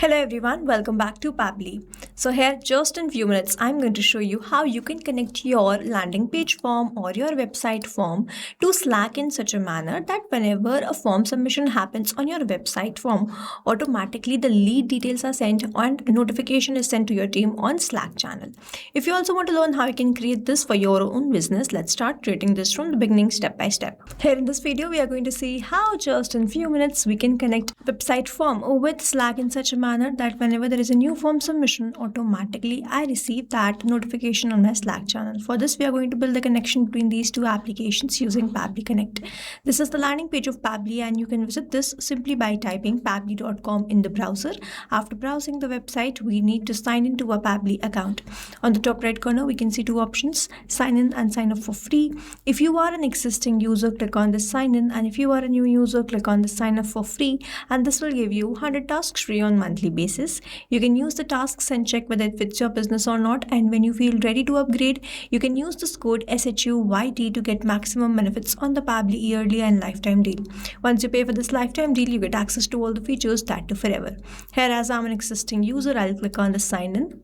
Hello everyone, welcome back to Pabbly. So here, just in few minutes, I'm going to show you how you can connect your landing page form or your website form to Slack in such a manner that whenever a form submission happens on your website form, automatically the lead details are sent and notification is sent to your team on Slack channel. If you also want to learn how you can create this for your own business, let's start creating this from the beginning step by step. Here in this video, we are going to see how just in few minutes we can connect website form with Slack in such a manner that whenever there is a new form submission, automatically I receive that notification on my Slack channel. For this, we are going to build the connection between these two applications using Pabbly Connect. This is the landing page of Pabbly, and you can visit this simply by typing pabbly.com in the browser. After browsing the website, we need to sign into a Pabbly account. On the top right corner, we can see two options: sign in and sign up for free. If you are an existing user, click on the sign in, and if you are a new user, click on the sign up for free, and this will give you 100 tasks free on monthly basis. You can use the tasks and check whether it fits your business or not, and when you feel ready to upgrade, you can use this code SHUYT to get maximum benefits on the Pabbly yearly and lifetime deal. Once you pay for this lifetime deal, you get access to all the features that too forever. Here, as I'm an existing user, I'll click on the sign in.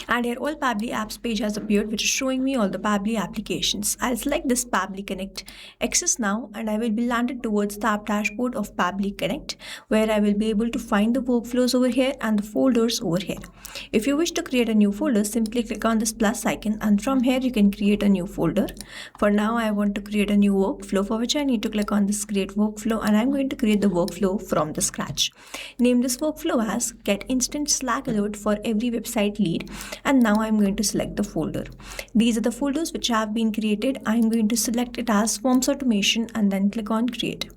And here all Pabbly apps page has appeared, which is showing me all the Pabbly applications. I'll select this Pabbly Connect access now, and I will be landed towards the app dashboard of Pabbly Connect, where I will be able to find the workflows over here and the folders over here. If you wish to create a new folder, simply click on this plus icon, and from here you can create a new folder. For now, I want to create a new workflow, for which I need to click on this create workflow, and I'm going to create the workflow from the scratch. Name this workflow as get instant Slack alert for every website lead. And now I'm going to select the folder. These are the folders which have been created. I'm going to select it as forms automation and then click on create.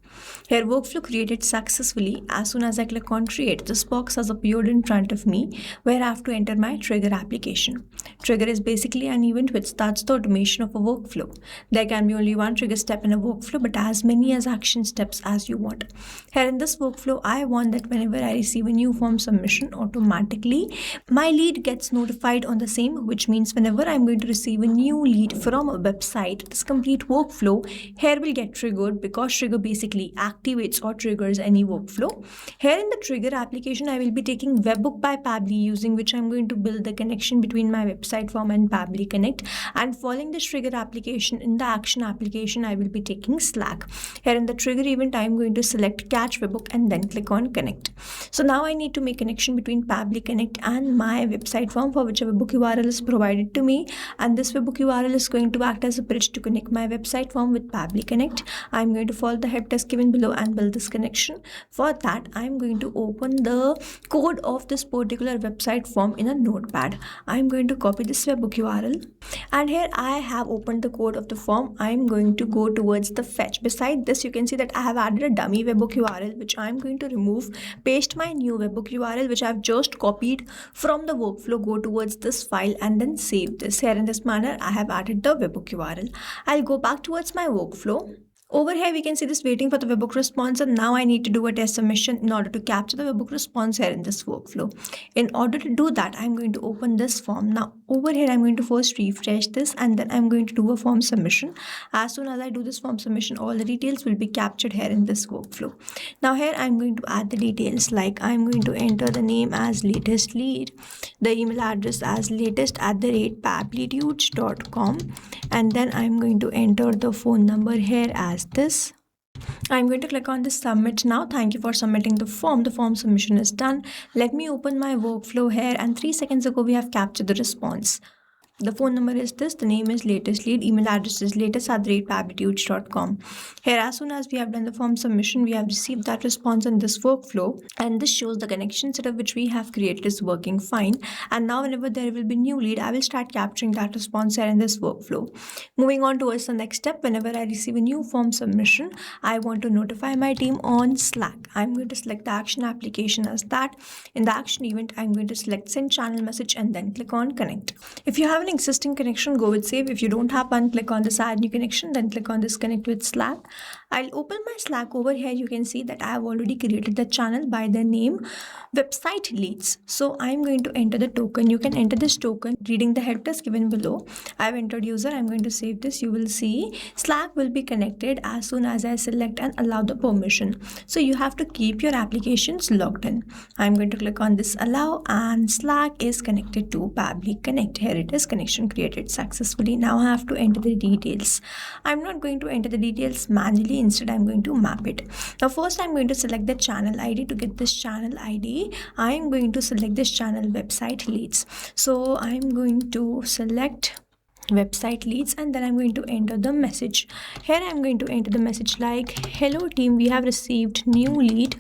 Here, workflow created successfully. As soon as I click on create, this box has appeared in front of me where I have to enter my trigger application. Trigger is basically an event which starts the automation of a workflow. There can be only one trigger step in a workflow, but as many as action steps as you want. Here in this workflow, I want that whenever I receive a new form submission, automatically my lead gets notified on the same, which means whenever I'm going to receive a new lead from a website, this complete workflow here will get triggered, because trigger basically activates or triggers any workflow. Here in the trigger application, I will be taking Webbook by Pabbly, using which I'm going to build the connection between my website form and Pabbly Connect. And following this trigger application, in the action application, I will be taking Slack. Here in the trigger event, I'm going to select catch Webbook and then click on connect. So now I need to make connection between Pabbly Connect and my website form, for which a webbook URL is provided to me, and this webbook URL is going to act as a bridge to connect my website form with Pabbly Connect. I'm going to follow the help desk given below and build this connection. For that, I'm going to open the code of this particular website form in a notepad. I'm going to copy this webbook URL, and here I have opened the code of the form. I'm going to go towards the fetch. Beside this, you can see that I have added a dummy webbook URL, which I'm going to remove, paste my new webbook URL which I've just copied from the workflow, go towards this file and then save this. Here in this manner, I have added the webbook URL. I'll go back towards my workflow. Over here, we can see this waiting for the webbook response, and now I need to do a test submission in order to capture the webbook response here in this workflow. In order to do that, I'm going to open this form. Now, over here, I'm going to first refresh this, and then I'm going to do a form submission. As soon as I do this form submission, all the details will be captured here in this workflow. Now, here I'm going to add the details, like I'm going to enter the name as latest lead, the email address as latest@pabblydudes.com, and then I'm going to enter the phone number here as this. I'm going to click on this submit now. Thank you for submitting the form. The form submission is done. Let me open my workflow here, and 3 seconds ago we have captured the response. The phone number is this, the name is latest lead, email address is latest@pabblydudes.com. Here, as soon as we have done the form submission, we have received that response in this workflow, and this shows the connection setup which we have created is working fine. And now whenever there will be new lead, I will start capturing that response here in this workflow. Moving on towards the next step, whenever I receive a new form submission, I want to notify my team on Slack. I'm going to select the action application as that. In the action event, I'm going to select send channel message and then click on connect. If you haven't an existing connection, go with save. If you don't have one, click on this add new connection, then click on this connect with Slack. I'll open my Slack. Over here you can see that I have already created the channel by the name website leads. So I'm going to enter the token. You can enter this token reading the help desk given below. I've entered user. I'm going to save this. You will see Slack will be connected as soon as I select and allow the permission. So you have to keep your applications logged in. I'm going to click on this allow, and Slack is connected to Pabbly Connect. Here it is, connection created successfully. Now I have to enter the details. I'm not going to enter the details manually. Instead, I'm going to map it. Now first I'm going to select the channel ID. To get this channel ID, I'm going to select this channel website leads. So I'm going to select website leads, and then I'm going to enter the message. Here I'm going to enter the message like, hello team, we have received new lead.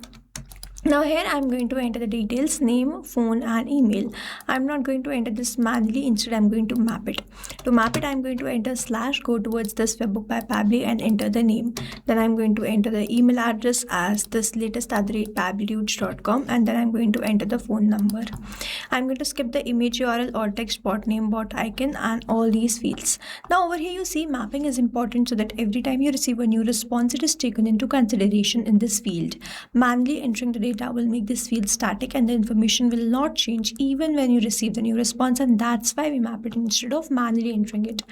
Now here I'm going to enter the details, name, phone and email. I'm not going to enter this manually. Instead I'm going to map it. To map it, I'm going to enter slash, go towards this webbook by Pabbly and enter the name. Then I'm going to enter the email address as thislatest@pabblydudes.com, and then I'm going to enter the phone number. I'm going to skip the image URL or text, bot name, bot icon and all these fields. Now over here you see mapping is important so that every time you receive a new response, it is taken into consideration in this field. Manually entering the data will make this field static and the information will not change even when you receive the new response, and that's why we map it instead of manually entering it.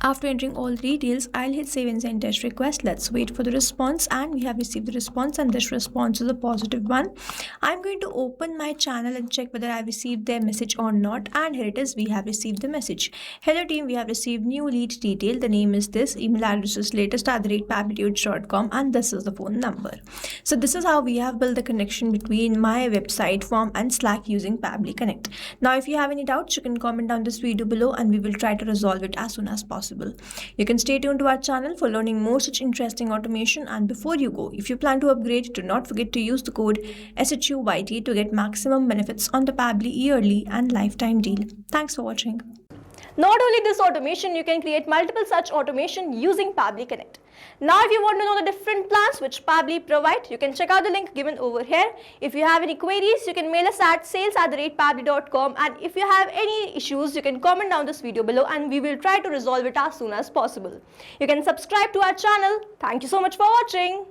After entering all the details, I'll hit save and send test request. Let's wait for the response, and we have received the response, and this response is a positive one. I'm going to open my channel and check whether I received their message or not, and here it is, we have received the message. Hello team, we have received new lead detail. The name is this, email address is latest@pabblydudes.com, and this is the phone number. So this is how we have built the connection between my website form and Slack using Pabbly Connect. Now if you have any doubts, you can comment down this video below and we will try to resolve it as soon as possible. You can stay tuned to our channel for learning more such interesting automation, and before you go, if you plan to upgrade, do not forget to use the code SHUYT to get maximum benefits on the Pabbly yearly and lifetime deal. Thanks for watching. Not only this automation, you can create multiple such automation using Pabbly Connect. Now if you want to know the different plans which Pabbly provide, you can check out the link given over here. If you have any queries, you can mail us at sales@pabbly.com, and if you have any issues, you can comment down this video below and we will try to resolve it as soon as possible. You can subscribe to our channel. Thank you so much for watching.